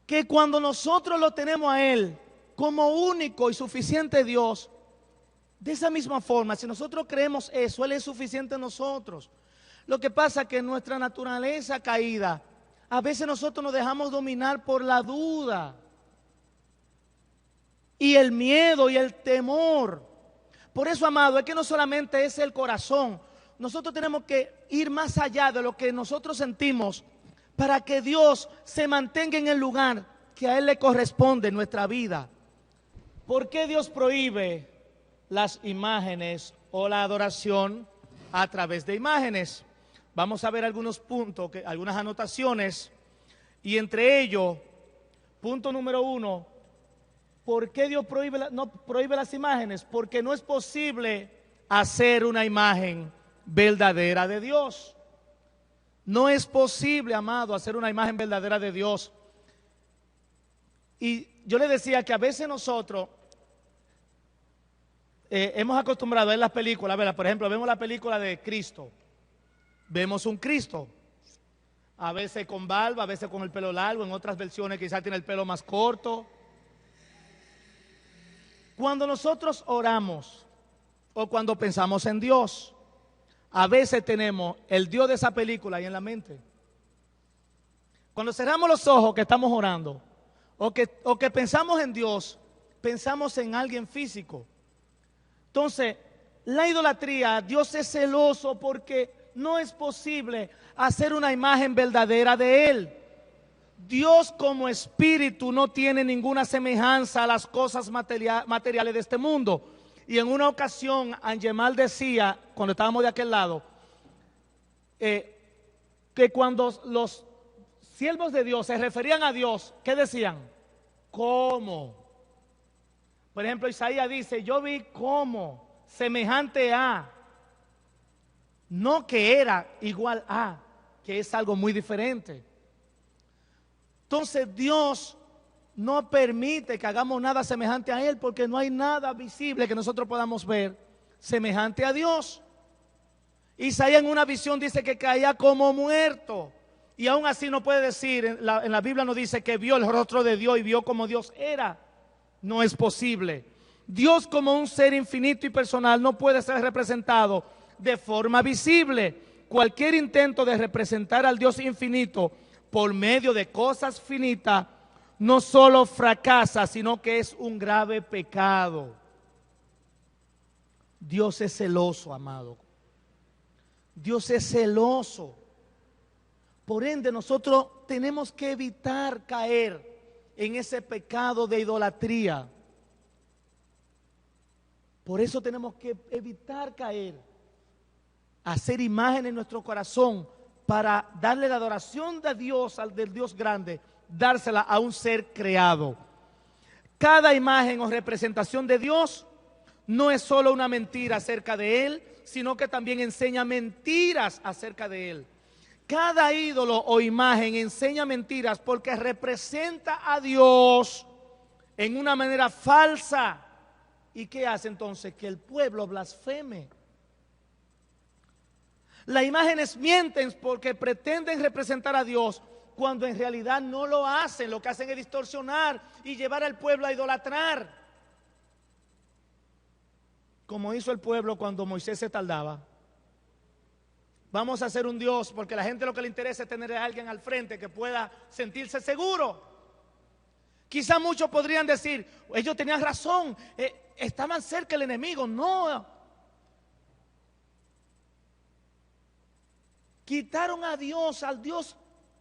que cuando nosotros lo tenemos a Él como único y suficiente Dios, de esa misma forma, si nosotros creemos eso, Él es suficiente en nosotros. Lo que pasa es que en nuestra naturaleza caída, a veces nosotros nos dejamos dominar por la duda y el miedo y el temor. Por eso, amado, es que no solamente es el corazón. Nosotros tenemos que ir más allá de lo que nosotros sentimos para que Dios se mantenga en el lugar que a Él le corresponde en nuestra vida. ¿Por qué Dios prohíbe las imágenes o la adoración a través de imágenes? Vamos a ver algunos puntos, algunas anotaciones, y entre ellos, punto número 1, ¿por qué Dios no prohíbe las imágenes? Porque no es posible hacer una imagen verdadera de Dios. No es posible, amado, hacer una imagen verdadera de Dios. Y yo le decía que a veces nosotros hemos acostumbrado a ver las películas, por ejemplo, vemos la película de Cristo. Vemos un Cristo, a veces con barba, a veces con el pelo largo, en otras versiones quizás tiene el pelo más corto. Cuando nosotros oramos o cuando pensamos en Dios, a veces tenemos el Dios de esa película ahí en la mente. Cuando cerramos los ojos que estamos orando o que pensamos en Dios, pensamos en alguien físico. Entonces, la idolatría, Dios es celoso porque no es posible hacer una imagen verdadera de Él. Dios como espíritu no tiene ninguna semejanza a las cosas materiales de este mundo. Y en una ocasión, Angemal decía, cuando estábamos de aquel lado, que cuando los siervos de Dios se referían a Dios, ¿qué decían? ¿Cómo? Por ejemplo, Isaías dice, yo vi cómo, semejante a, no que era igual a, que es algo muy diferente. Entonces Dios no permite que hagamos nada semejante a Él, porque no hay nada visible que nosotros podamos ver semejante a Dios. Isaías en una visión dice que caía como muerto, y aún así no puede decir, en la Biblia nos dice que vio el rostro de Dios y vio como Dios era. No es posible. Dios, como un ser infinito y personal, no puede ser representado de forma visible. Cualquier intento de representar al Dios infinito por medio de cosas finitas no solo fracasa, sino que es un grave pecado. Dios es celoso, amado. Dios es celoso. Por ende, nosotros tenemos que evitar caer en ese pecado de idolatría. Por eso tenemos que evitar caer, hacer imágenes en nuestro corazón para darle la adoración de Dios, del Dios grande, dársela a un ser creado. Cada imagen o representación de Dios no es solo una mentira acerca de Él, sino que también enseña mentiras acerca de Él. Cada ídolo o imagen enseña mentiras porque representa a Dios en una manera falsa. ¿Y qué hace entonces? Que el pueblo blasfeme. Las imágenes mienten porque pretenden representar a Dios cuando en realidad no lo hacen. Lo que hacen es distorsionar y llevar al pueblo a idolatrar. Como hizo el pueblo cuando Moisés se tardaba. Vamos a hacer un Dios porque a la gente lo que le interesa es tener a alguien al frente que pueda sentirse seguro. Quizá muchos podrían decir, ellos tenían razón, estaban cerca del enemigo. No. Quitaron a Dios, al Dios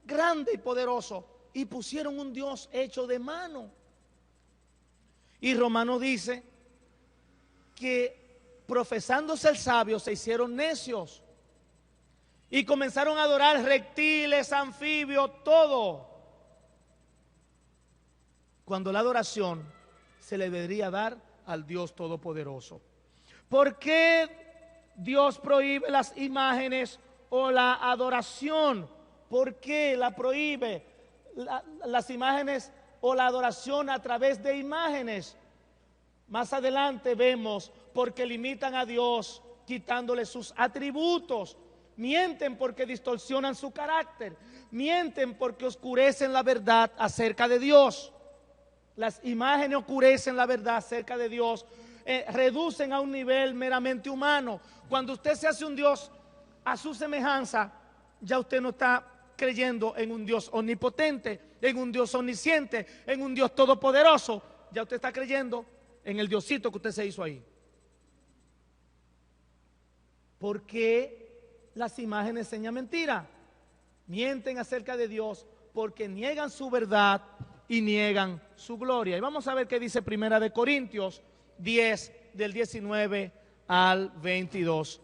grande y poderoso, y pusieron un Dios hecho de mano. Y Romano dice que profesándose el sabio se hicieron necios. Y comenzaron a adorar reptiles, anfibios, todo. Cuando la adoración se le debería dar al Dios Todopoderoso. ¿Por qué Dios prohíbe las imágenes o la adoración? ¿Por qué la prohíbe las imágenes o la adoración a través de imágenes? Más adelante vemos porque limitan a Dios quitándole sus atributos. Mienten porque distorsionan su carácter. Mienten porque oscurecen la verdad acerca de Dios. Las imágenes oscurecen la verdad acerca de Dios. Reducen a un nivel meramente humano. Cuando usted se hace un Dios a su semejanza, ya usted no está creyendo en un Dios omnipotente, en un Dios omnisciente, en un Dios todopoderoso. Ya usted está creyendo en el Diosito que usted se hizo ahí. ¿Por qué las imágenes enseñan mentira? Mienten acerca de Dios porque niegan su verdad y niegan su gloria. Y vamos a ver qué dice Primera de Corintios 10, del 19 al 22.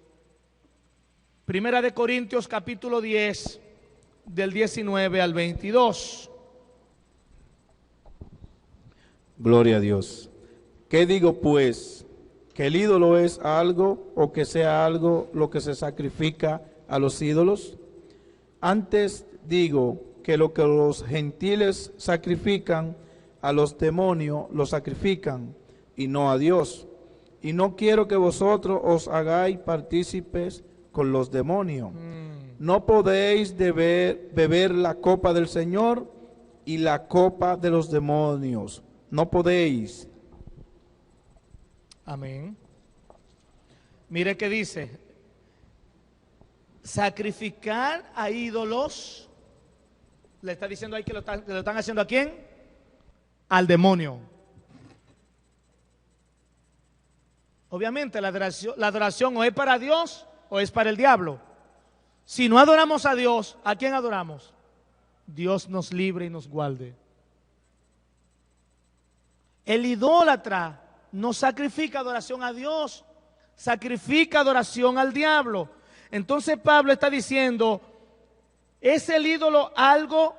Primera de Corintios capítulo 10, del 19 al 22. Gloria a Dios. ¿Qué digo pues? ¿Que el ídolo es algo o que sea algo lo que se sacrifica a los ídolos? Antes digo que lo que los gentiles sacrifican a los demonios lo sacrifican y no a Dios. Y no quiero que vosotros os hagáis partícipes con los demonios. No podéis beber la copa del Señor y la copa de los demonios. No podéis. Amén. Mire qué dice. Sacrificar a ídolos. Le está diciendo ahí que lo están haciendo ¿a quién? Al demonio. Obviamente la adoración o es para Dios o es para el diablo. Si no adoramos a Dios, ¿a quién adoramos? Dios nos libre y nos guarde. El idólatra no sacrifica adoración a Dios, sacrifica adoración al diablo. Entonces Pablo está diciendo, ¿es el ídolo algo?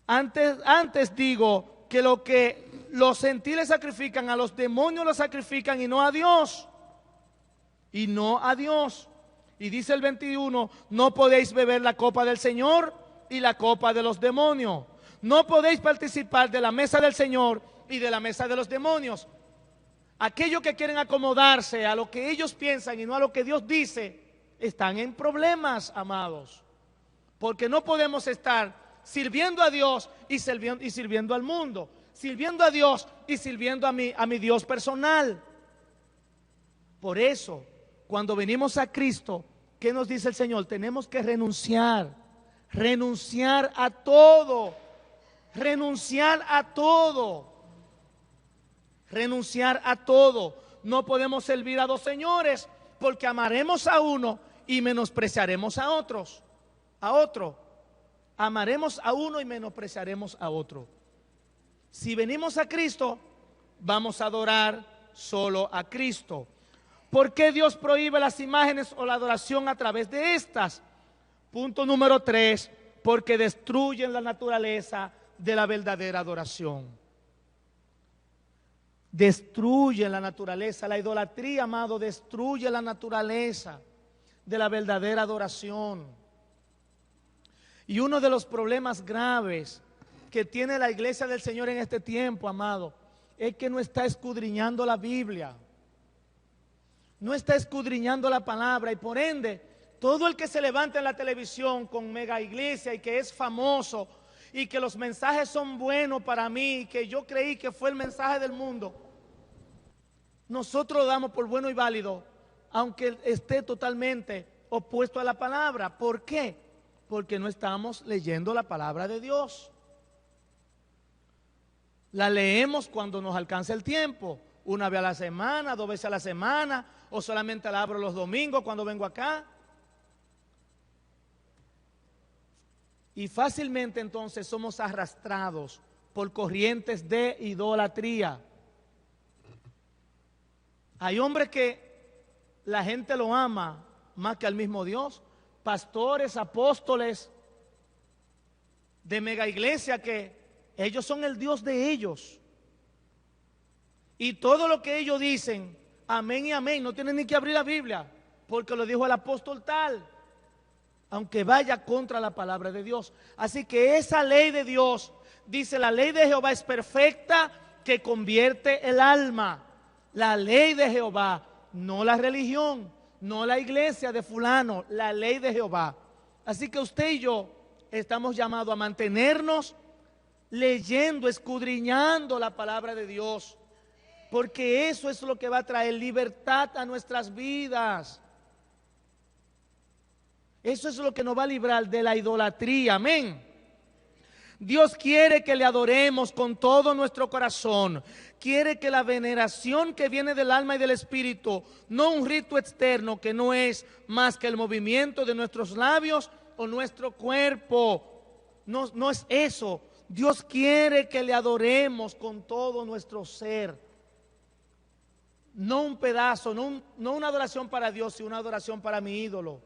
Antes digo que lo que los gentiles sacrifican, a los demonios lo sacrifican y no a Dios. Y no a Dios. Y dice el 21, no podéis beber la copa del Señor y la copa de los demonios. No podéis participar de la mesa del Señor y de la mesa de los demonios. Aquellos que quieren acomodarse a lo que ellos piensan y no a lo que Dios dice, están en problemas, amados. Porque no podemos estar sirviendo a Dios y sirviendo al mundo, sirviendo a Dios y sirviendo a mi Dios personal. Por eso, cuando venimos a Cristo, ¿qué nos dice el Señor? Tenemos que renunciar a todo, renunciar a todo. Renunciar a todo. No podemos servir a dos señores, porque amaremos a uno y menospreciaremos a otro. Amaremos a uno y menospreciaremos a otro. Si venimos a Cristo, vamos a adorar solo a Cristo. ¿Por qué Dios prohíbe las imágenes o la adoración a través de estas? Punto número 3, porque destruyen la naturaleza de la verdadera adoración. Destruye la naturaleza, la idolatría, amado, destruye la naturaleza de la verdadera adoración. Y uno de los problemas graves que tiene la iglesia del Señor en este tiempo, amado, es que no está escudriñando la Biblia, no está escudriñando la palabra, y por ende, todo el que se levanta en la televisión con mega iglesia y que es famoso y que los mensajes son buenos para mí, que yo creí que fue el mensaje del mundo, nosotros lo damos por bueno y válido, aunque esté totalmente opuesto a la palabra. ¿Por qué? Porque no estamos leyendo la palabra de Dios. La leemos cuando nos alcanza el tiempo, una vez a la semana, 2 veces a la semana, o solamente la abro los domingos cuando vengo acá. Y fácilmente entonces somos arrastrados por corrientes de idolatría. Hay hombres que la gente lo ama más que al mismo Dios, pastores, apóstoles de mega iglesia, que ellos son el Dios de ellos. Y todo lo que ellos dicen, amén y amén, no tienen ni que abrir la Biblia, porque lo dijo el apóstol tal, aunque vaya contra la palabra de Dios. Así que esa ley de Dios, dice, la ley de Jehová es perfecta, que convierte el alma. La ley de Jehová, no la religión, no la iglesia de fulano, la ley de Jehová. Así que usted y yo estamos llamados a mantenernos leyendo, escudriñando la palabra de Dios, porque eso es lo que va a traer libertad a nuestras vidas. Eso es lo que nos va a librar de la idolatría, amén. Dios quiere que le adoremos con todo nuestro corazón. Quiere que la veneración que viene del alma y del espíritu, no un rito externo que no es más que el movimiento de nuestros labios o nuestro cuerpo. No es eso. Dios quiere que le adoremos con todo nuestro ser. No un pedazo, no una adoración para Dios, sino una adoración para mi ídolo.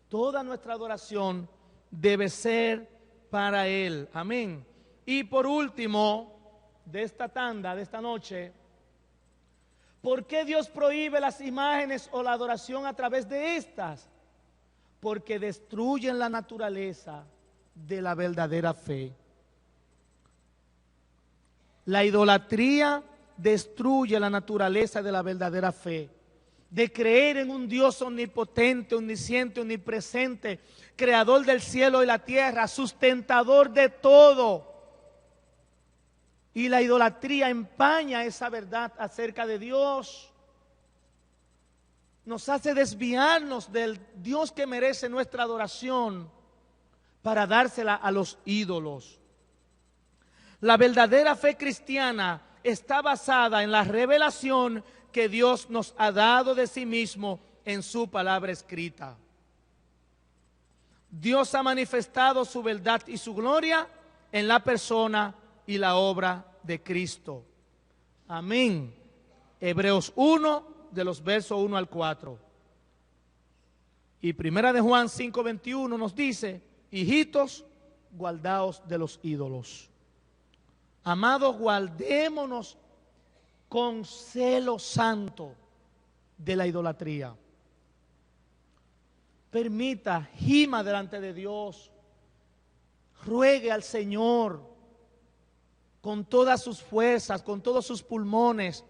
Toda nuestra adoración debe ser para Él. Amén. Y por último, de esta tanda, de esta noche, ¿por qué Dios prohíbe las imágenes o la adoración a través de estas? Porque destruyen la naturaleza de la verdadera fe. La idolatría destruye la naturaleza de la verdadera fe, de creer en un Dios omnipotente, omnisciente, omnipresente, creador del cielo y la tierra, sustentador de todo. Y la idolatría empaña esa verdad acerca de Dios. Nos hace desviarnos del Dios que merece nuestra adoración para dársela a los ídolos. La verdadera fe cristiana está basada en la revelación que Dios nos ha dado de sí mismo en su palabra escrita. Dios ha manifestado su verdad y su gloria en la persona y la obra de Cristo. Amén. Hebreos 1, de los versos 1 al 4. Y primera de Juan 5:21 nos dice: hijitos, guardaos de los ídolos. Amados, guardémonos con celo santo de la idolatría. Permita, gima delante de Dios, ruegue al Señor con todas sus fuerzas, con todos sus pulmones,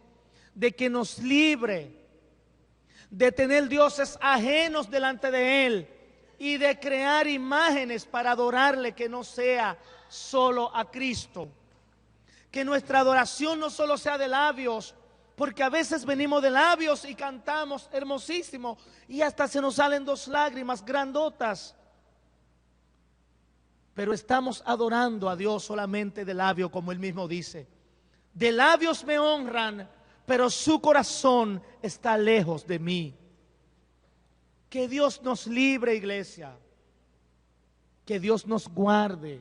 de que nos libre de tener dioses ajenos delante de Él y de crear imágenes para adorarle que no sea solo a Cristo. Que nuestra adoración no solo sea de labios, porque a veces venimos de labios y cantamos hermosísimo y hasta se nos salen 2 lágrimas grandotas. Pero estamos adorando a Dios solamente de labio, como Él mismo dice. De labios me honran, pero su corazón está lejos de mí. Que Dios nos libre, iglesia. Que Dios nos guarde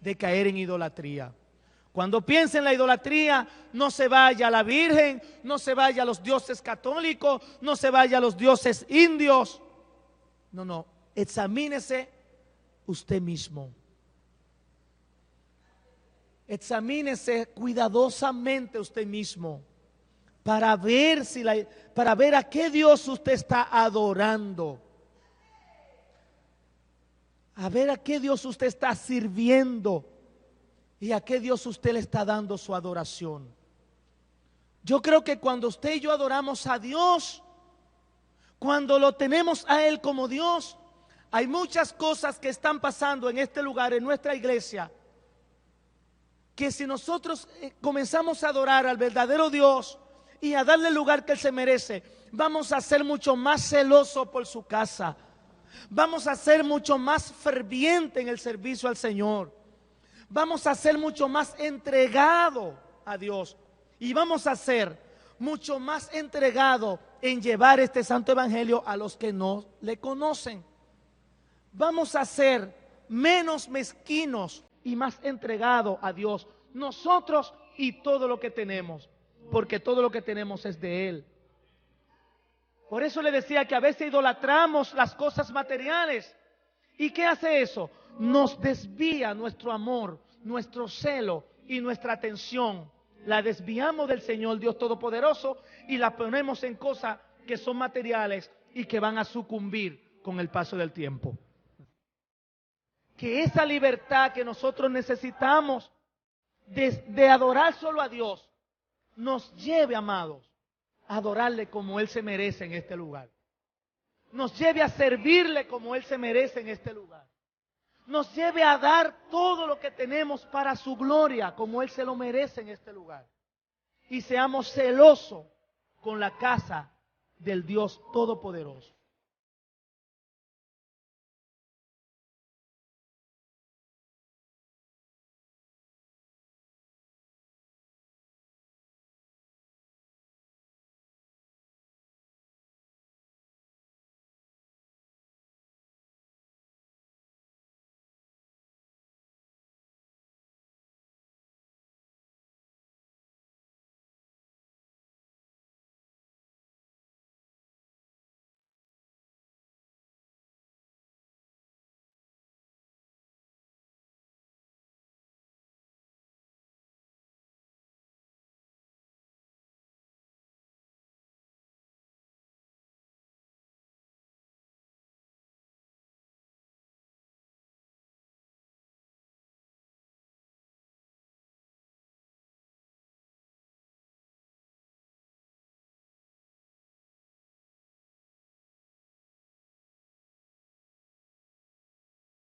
de caer en idolatría. Cuando piense en la idolatría, no se vaya a la Virgen, no se vaya a los dioses católicos, no se vaya a los dioses indios. No, examínese usted mismo. Examínese cuidadosamente usted mismo para ver para ver a qué Dios usted está adorando. A ver a qué Dios usted está sirviendo y a qué Dios usted le está dando su adoración. Yo creo que cuando usted y yo adoramos a Dios, cuando lo tenemos a Él como Dios, hay muchas cosas que están pasando en este lugar, en nuestra iglesia, que si nosotros comenzamos a adorar al verdadero Dios y a darle el lugar que Él se merece, vamos a ser mucho más celosos por su casa. Vamos a ser mucho más ferviente en el servicio al Señor. Vamos a ser mucho más entregado a Dios. Y vamos a ser mucho más entregado en llevar este santo evangelio a los que no le conocen. Vamos a ser menos mezquinos y más entregados a Dios. Nosotros y todo lo que tenemos. Porque todo lo que tenemos es de Él. Por eso le decía que a veces idolatramos las cosas materiales. ¿Y qué hace eso? Nos desvía nuestro amor, nuestro celo y nuestra atención. La desviamos del Señor Dios Todopoderoso y la ponemos en cosas que son materiales y que van a sucumbir con el paso del tiempo. Que esa libertad que nosotros necesitamos de adorar solo a Dios nos lleve, amados, a adorarle como Él se merece en este lugar. Nos lleve a servirle como Él se merece en este lugar. Nos lleve a dar todo lo que tenemos para su gloria como Él se lo merece en este lugar. Y seamos celosos con la casa del Dios Todopoderoso.